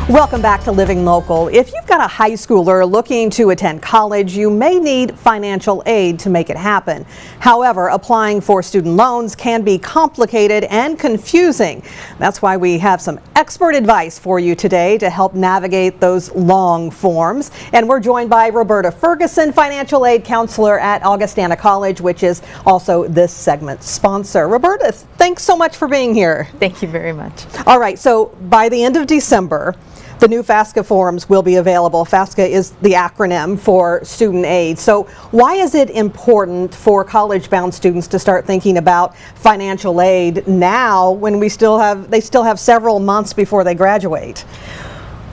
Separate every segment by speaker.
Speaker 1: Welcome back to Living Local. If you've got a high schooler looking to attend college, you may need financial aid to make it happen. However, applying for student loans can be complicated and confusing. That's why we have some expert advice for you today to help navigate those long forms. And we're joined by Roberta Ferguson, financial aid counselor at Augustana College, which is also this segment's sponsor. Roberta, thanks so much for being here.
Speaker 2: Thank you very much.
Speaker 1: All right, so by the end of December, the new FAFSA forms will be available. FAFSA is the acronym for student aid. So why is it important for college-bound students to start thinking about financial aid now when they still have several months before they graduate?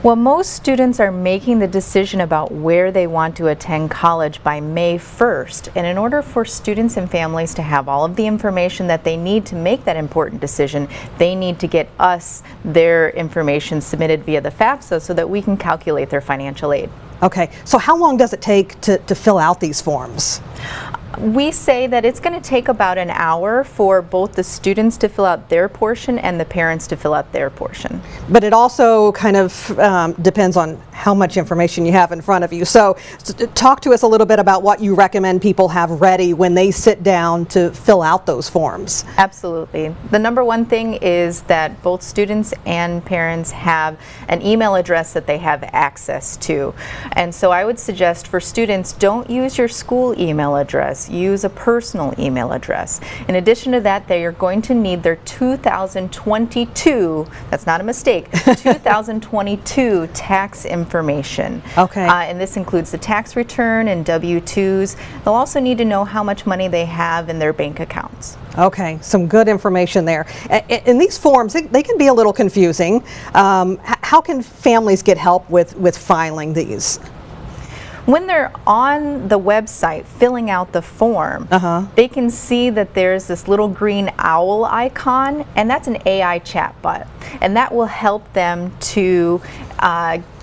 Speaker 2: Well, most students are making the decision about where they want to attend college by May 1st. And in order for students and families to have all of the information that they need to make that important decision, they need to get us their information submitted via the FAFSA so that we can calculate their financial aid.
Speaker 1: Okay, so how long does it take to fill out these forms?
Speaker 2: We say that it's going to take about an hour for both the students to fill out their portion and the parents to fill out their portion.
Speaker 1: But it also kind of depends on how much information you have in front of you. So talk to us a little bit about what you recommend people have ready when they sit down to fill out those forms.
Speaker 2: Absolutely. The number one thing is that both students and parents have an email address that they have access to. And so I would suggest for students, don't use your school email address. Use a personal email address. In addition to that, they are going to need their 2022, that's not a mistake, 2022 tax information.
Speaker 1: Okay.
Speaker 2: And this includes the tax return and W-2s. They'll also need to know how much money they have in their bank accounts.
Speaker 1: Okay, some good information there. And these forms, they can be a little confusing. How can families get help with filing these?
Speaker 2: When they're on the website filling out the form, they can see that there's this little green owl icon, and that's an AI chatbot. And that will help them to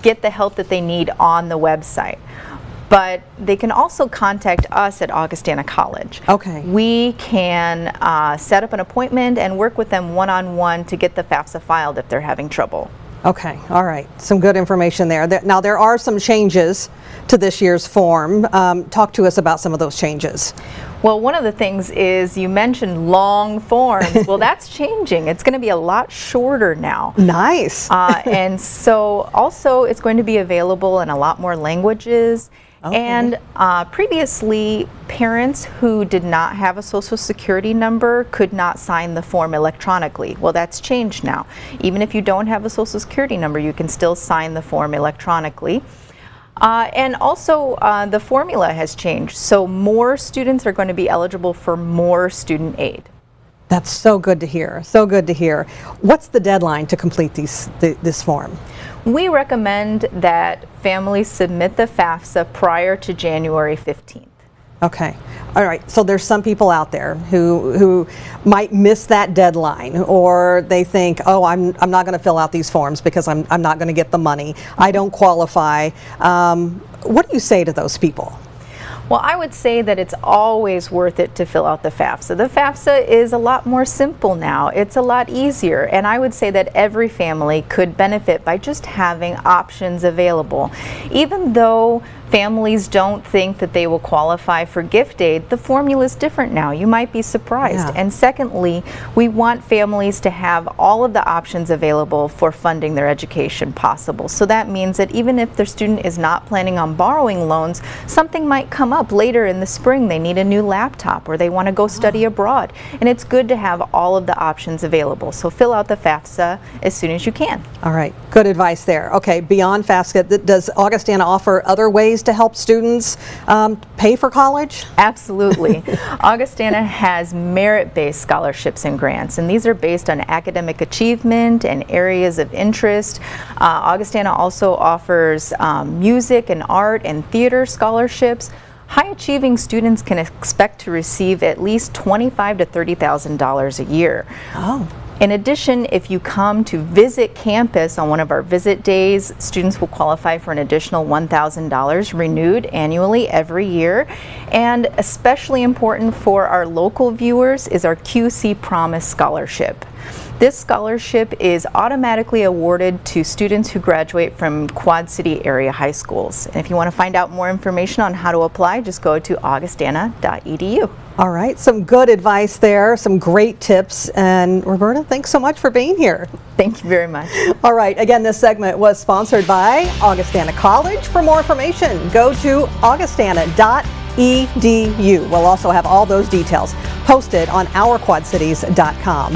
Speaker 2: get the help that they need on the website. But they can also contact us at Augustana College. Okay. We can set up an appointment and work with them one-on-one to get the FAFSA filed if they're having trouble.
Speaker 1: Okay, all right. Some good information there. Now, there are some changes to this year's form. Talk to us about some of those changes.
Speaker 2: Well, one of the things is you mentioned long forms. Well, that's changing. It's going to be a lot shorter now.
Speaker 1: Nice.
Speaker 2: And so also it's going to be available in a lot more languages. Okay. And previously, parents who did not have a social security number could not sign the form electronically. Well, that's changed now. Even if you don't have a social security number, you can still sign the form electronically. And also, the formula has changed. So more students are going to be eligible for more student aid.
Speaker 1: That's so good to hear. So good to hear. What's the deadline to complete this form?
Speaker 2: We recommend that families submit the FAFSA prior to January 15th.
Speaker 1: Okay. All right. So there's some people out there who might miss that deadline, or they think, oh, I'm not going to fill out these forms because I'm not going to get the money. I don't qualify. What do you say to those people?
Speaker 2: Well, I would say that it's always worth it to fill out the FAFSA. The FAFSA is a lot more simple now. It's a lot easier, and I would say that every family could benefit by just having options available. Even though families don't think that they will qualify for gift aid, the formula is different now. You might be surprised. Yeah. And secondly, we want families to have all of the options available for funding their education possible. So that means that even if their student is not planning on borrowing loans, something might come up later in the spring. They need a new laptop or they want to go study abroad. And it's good to have all of the options available. So fill out the FAFSA as soon as you can.
Speaker 1: All right, good advice there. Okay, beyond FAFSA, does Augustana offer other ways to help students pay for college?
Speaker 2: Absolutely. Augustana has merit-based scholarships and grants, and these are based on academic achievement and areas of interest. Augustana also offers music and art and theater scholarships. High-achieving students can expect to receive at least $25,000 to $30,000 a year. Oh. In addition, if you come to visit campus on one of our visit days, students will qualify for an additional $1,000 renewed annually every year. And especially important for our local viewers is our QC Promise Scholarship. This scholarship is automatically awarded to students who graduate from Quad City area high schools. And if you want to find out more information on how to apply, just go to augustana.edu.
Speaker 1: All right, some good advice there, some great tips. And Roberta, thanks so much for being here.
Speaker 2: Thank you very much.
Speaker 1: All right, again, this segment was sponsored by Augustana College. For more information, go to augustana.edu. We'll also have all those details posted on ourquadcities.com.